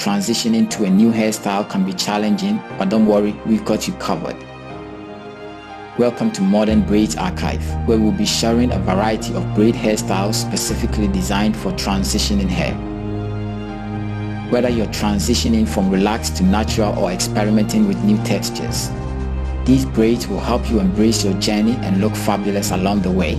transitioning to a new hairstyle can be challenging, but don't worry, we've got you covered. Welcome to Modern Braids Archive, where we'll be sharing a variety of braid hairstyles specifically designed for transitioning hair. Whether you're transitioning from relaxed to natural or experimenting with new textures, these braids will help you embrace your journey and look fabulous along the way.